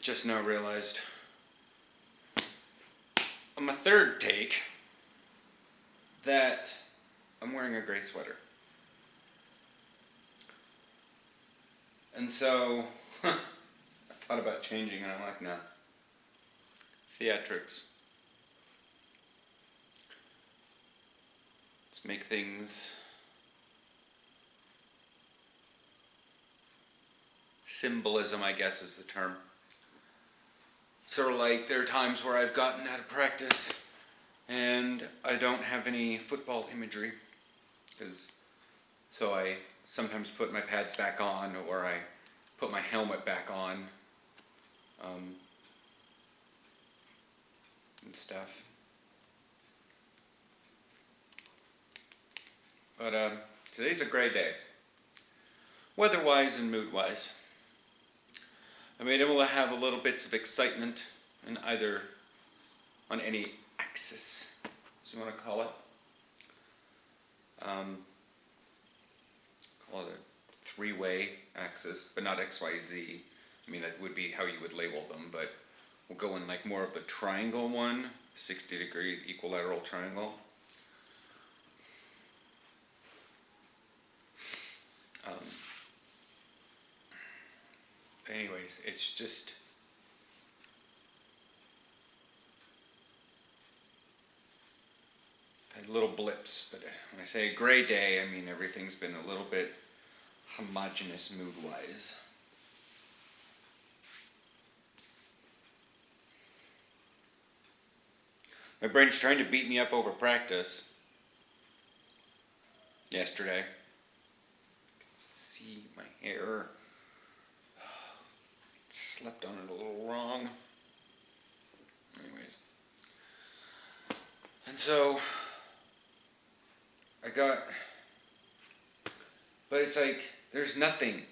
just now realized on my third take that I'm wearing a gray sweater. And so I thought about changing and I'm like, no. Theatrics. Let's make things symbolism, I guess is the term. Sort of like there are times where I've gotten out of practice and I don't have any football imagery. So I sometimes put my pads back on or I put my helmet back on and stuff. But today's a great day, weather-wise and mood-wise. I've been able to have a little bits of excitement in either, on any axis, as you want to call it. Call it a three-way axis, but not X, Y, Z. I mean, that would be how you would label them, but we'll go in like more of the triangle one, 60-degree equilateral triangle. Anyways, it's just had little blips, but when I say a gray day, I mean everything's been a little bit homogeneous mood-wise. My brain's trying to beat me up over practice. Yesterday. See my hair. Slept on it a little wrong. Anyways. And so but it's like, there's nothing.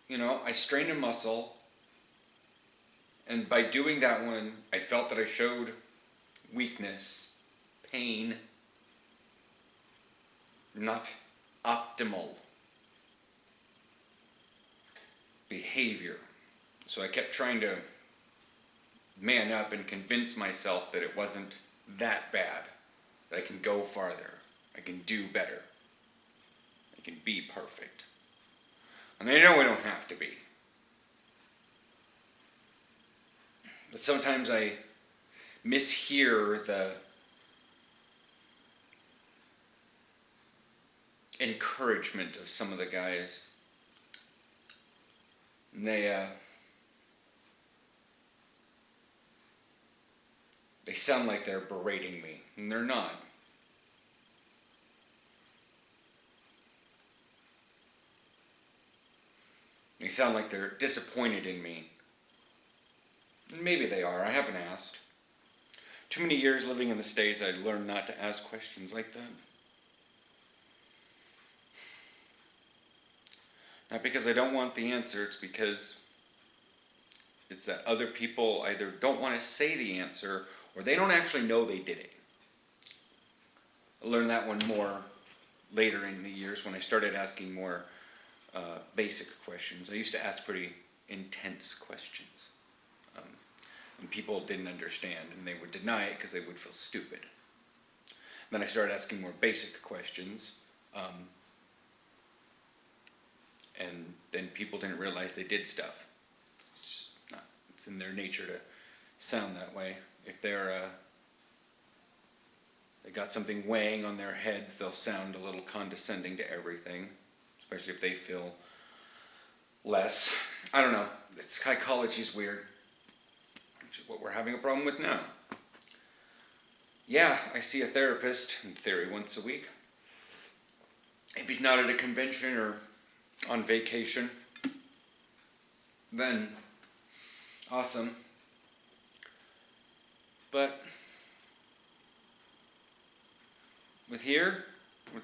You know, I strained a muscle, and by doing that one, I felt that I showed weakness, pain, not optimal behavior. So I kept trying to man up and convince myself that it wasn't that bad, that I can go farther, I can do better, I can be perfect. And I know I don't have to be. But sometimes I mishear the encouragement of some of the guys. And they sound like they're berating me, and they're not. They sound like they're disappointed in me. And maybe they are, I haven't asked. Too many years living in the States, I learned not to ask questions like that. Not because I don't want the answer, it's because it's that other people either don't want to say the answer or they don't actually know they did it. I learned that one more later in the years when I started asking more basic questions. I used to ask pretty intense questions. And people didn't understand and they would deny it because they would feel stupid. Then I started asking more basic questions. And then people didn't realize they did stuff. It's just not, it's in their nature to sound that way. If they got something weighing on their heads, they'll sound a little condescending to everything, especially if they feel less. I don't know. Psychology's weird, which is what we're having a problem with now. Yeah, I see a therapist, in theory, once a week. If he's not at a convention or on vacation, then awesome. But with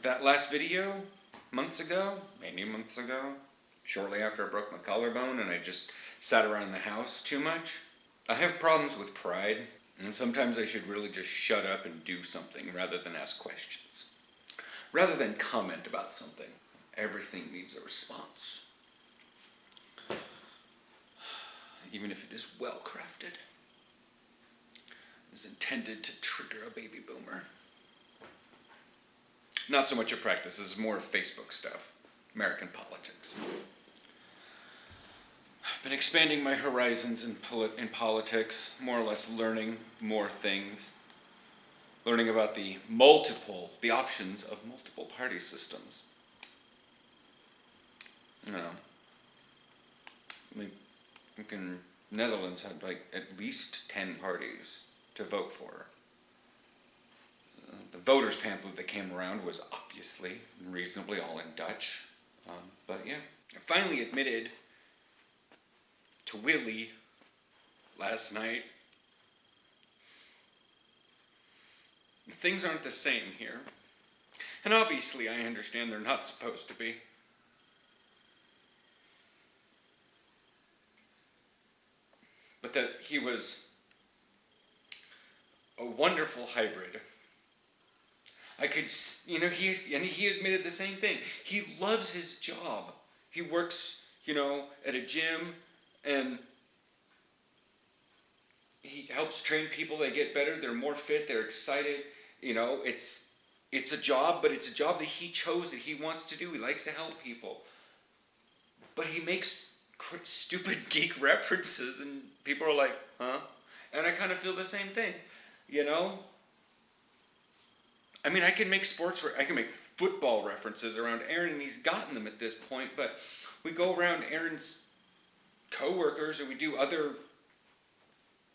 that last video, months ago, shortly after I broke my collarbone and I just sat around the house too much, I have problems with pride, and sometimes I should really just shut up and do something rather than ask questions. Rather than comment about something. Everything needs a response. even if it is well crafted, is intended to trigger a baby boomer. Not so much a practice, this is more Facebook stuff, American politics. I've been expanding my horizons in politics, more or less learning more things, learning about the options of multiple party systems. You know, I think in Netherlands had like at least 10 parties to vote for. The voters pamphlet that came around was obviously reasonably all in Dutch, but yeah. I finally admitted to Willie last night, things aren't the same here. And obviously I understand they're not supposed to be. But that he was a wonderful hybrid. I could, he admitted the same thing. He loves his job. He works, at a gym, and he helps train people. They get better. They're more fit. They're excited. It's a job, but it's a job that he chose, that he wants to do. He likes to help people. But he makes stupid geek references, and people are like, huh? And I kind of feel the same thing, I mean, I can make football references around Aaron, and he's gotten them at this point, but we go around Aaron's coworkers, or we do other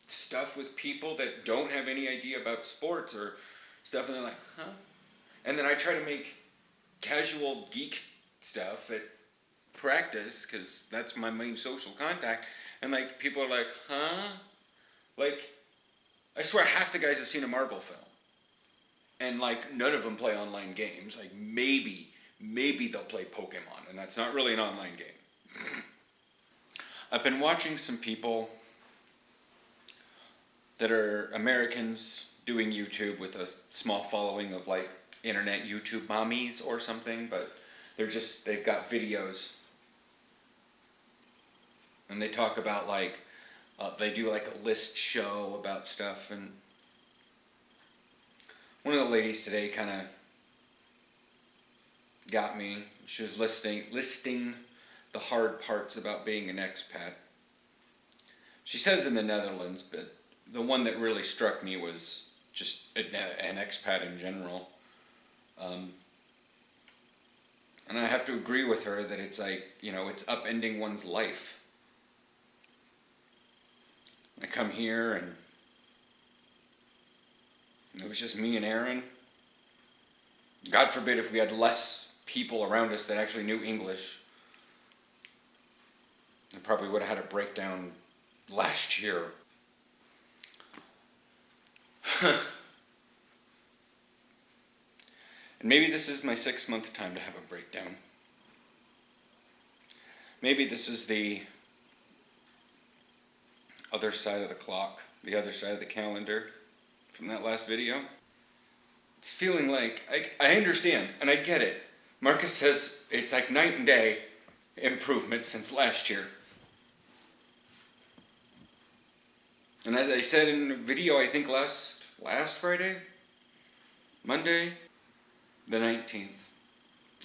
stuff with people that don't have any idea about sports or stuff, and they're like, huh? And then I try to make casual geek stuff at practice, because that's my main social contact, and people are like, huh? I swear half the guys have seen a Marvel film. And none of them play online games. Maybe they'll play Pokemon, and that's not really an online game. I've been watching some people that are Americans doing YouTube with a small following of internet YouTube mommies or something, but they've got videos. And they talk about they do a list show about stuff, and one of the ladies today kind of got me. She was listing the hard parts about being an expat. She says in the Netherlands, but the one that really struck me was just an expat in general. And I have to agree with her that it's it's upending one's life. I come here and it was just me and Aaron. God forbid if we had less people around us that actually knew English. I probably would have had a breakdown last year. And maybe this is my 6-month time to have a breakdown. Maybe this is the other side of the clock, the other side of the calendar from that last video. It's feeling I understand, and I get it. Marcus says it's night and day improvement since last year. And as I said in a video, I think last Friday, Monday, the 19th,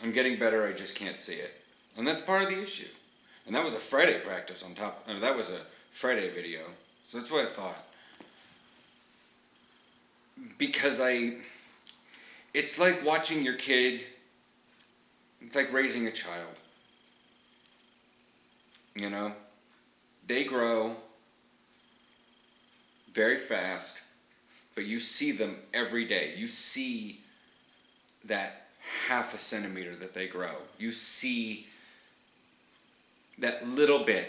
I'm getting better, I just can't see it. And that's part of the issue. And that was a Friday practice on top, that was a Friday video. So that's what I thought. Because it's like watching your kid, it's like raising a child. They grow very fast, but you see them every day. You see that half a centimeter that they grow. You see that little bit.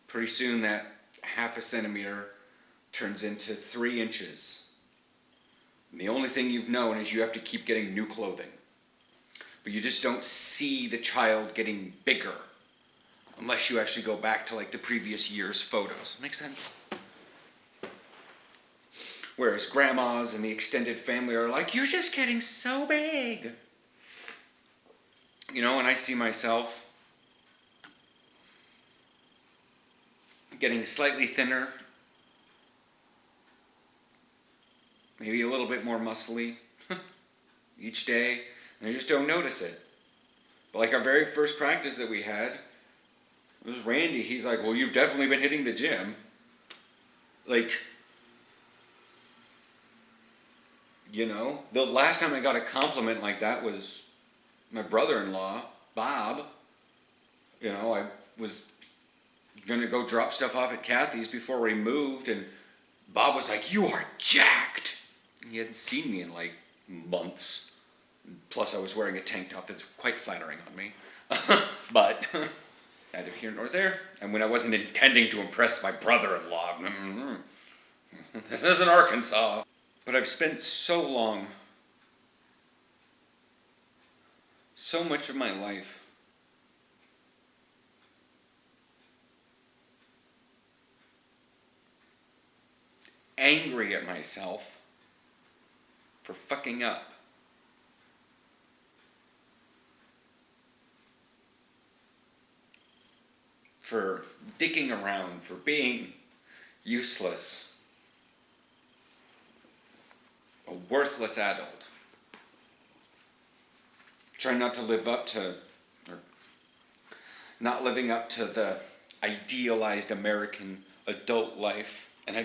Pretty soon that half a centimeter turns into 3 inches. And the only thing you've known is you have to keep getting new clothing. But you just don't see the child getting bigger unless you actually go back to the previous year's photos. Make sense? Whereas grandmas and the extended family are you're just getting so big. And I see myself getting slightly thinner, maybe a little bit more muscly each day, and I just don't notice it. But like our very first practice that we had, it was Randy. He's like, well, you've definitely been hitting the gym. Like, the last time I got a compliment like that was my brother-in-law, Bob. I was going to go drop stuff off at Kathy's before we moved, and Bob was like, you are jacked. He hadn't seen me in like months. Plus, I was wearing a tank top that's quite flattering on me. But neither here nor there. And when I wasn't intending to impress my brother-in-law, this isn't Arkansas. But I've spent so much of my life angry at myself for fucking up. For dicking around, for being useless, a worthless adult. Trying not to live up to, or not living up to the idealized American adult life. And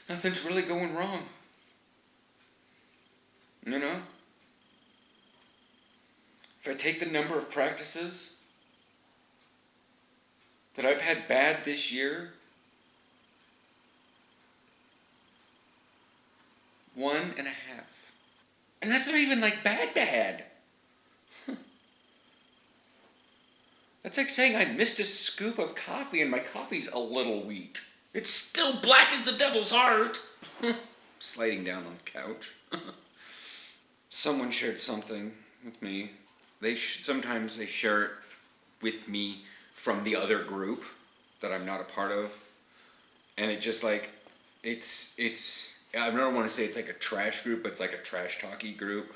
nothing's really going wrong. If I take the number of practices that I've had bad this year, 1.5. And that's not even like bad. That's like saying I missed a scoop of coffee and my coffee's a little weak. It's still black as the devil's heart. Sliding down on the couch. Someone shared something with me. Sometimes they share it with me from the other group that I'm not a part of. And it just like, I don't want to say it's like a trash group, but it's like a trash talky group.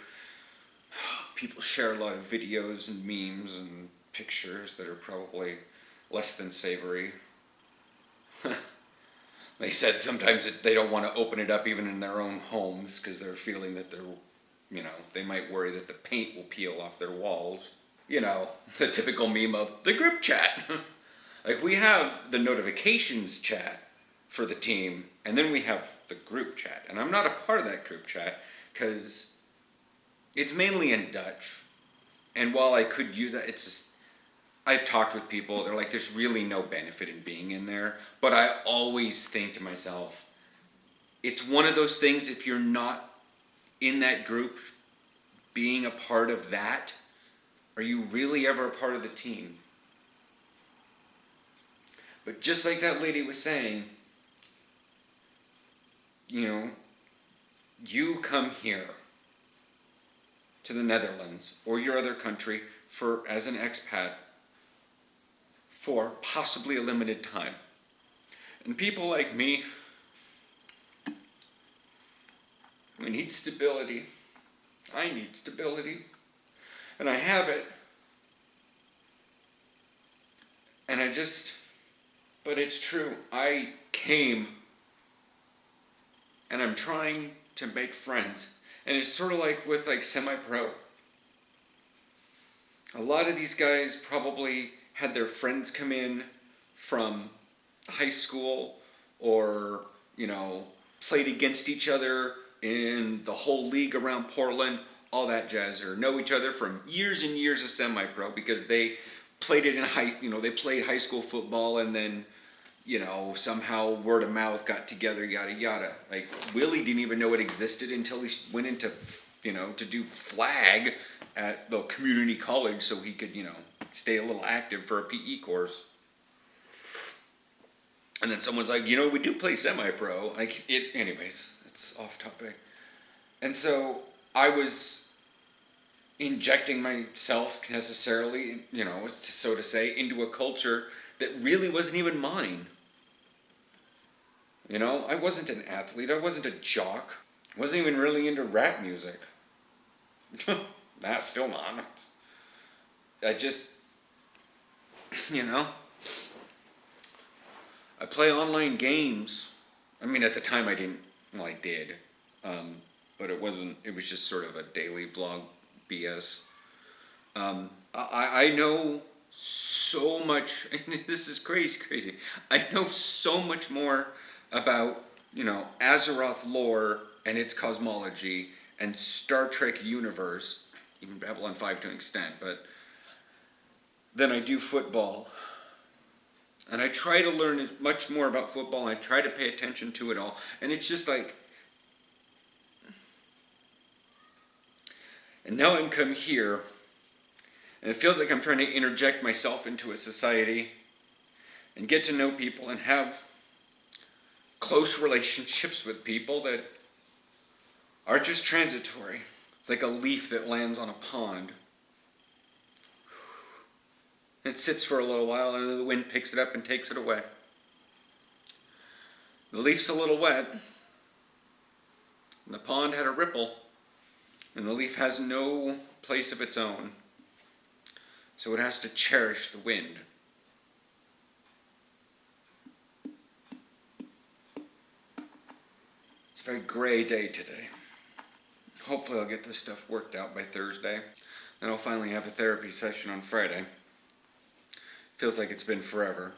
People share a lot of videos and memes and pictures that are probably less than savory. They said sometimes they don't want to open it up even in their own homes because they're feeling that they might worry that the paint will peel off their walls. The typical meme of the group chat. Like we have the notifications chat for the team, and then we have the group chat. And I'm not a part of that group chat because it's mainly in Dutch. And while I could use that, I've talked with people, they're like, there's really no benefit in being in there. But I always think to myself, it's one of those things, if you're not in that group, being a part of that, are you really ever a part of the team? But just like that lady was saying, you come here to the Netherlands or your other country as an expat for possibly a limited time. And people like me, we need stability. I need stability. And I have it. And but it's true. I came and I'm trying to make friends. And it's sort of like with semi-pro. A lot of these guys probably had their friends come in from high school or, played against each other in the whole league around Portland, all that jazz, or know each other from years and years of semi-pro because they played it they played high school football and then, somehow word of mouth got together, yada, yada. Like, Willie didn't even know it existed until he went into, to do flag at the community college so he could, stay a little active for a PE course. And then someone's like, we do play semi-pro. Anyways, it's off topic. And so I was injecting myself necessarily, so to say, into a culture that really wasn't even mine. I wasn't an athlete. I wasn't a jock. I wasn't even really into rap music. Still not. I just, you know, I play online games. I mean, at the time I didn't, well, I did. But it wasn't, it was just sort of a daily vlog BS. I know so much, and this is crazy. I know so much more about, Azeroth lore and its cosmology and Star Trek universe, even Babylon 5 to an extent, but than I do football. And I try to learn much more about football, and I try to pay attention to it all. And it's just like, and now I'm come here, and it feels like I'm trying to interject myself into a society and get to know people and have close relationships with people that are just transitory. It's like a leaf that lands on a pond. It sits for a little while, and then the wind picks it up and takes it away. The leaf's a little wet, and the pond had a ripple, and the leaf has no place of its own, so it has to cherish the wind. It's a very gray day today. Hopefully I'll get this stuff worked out by Thursday. Then I'll finally have a therapy session on Friday. Feels like it's been forever.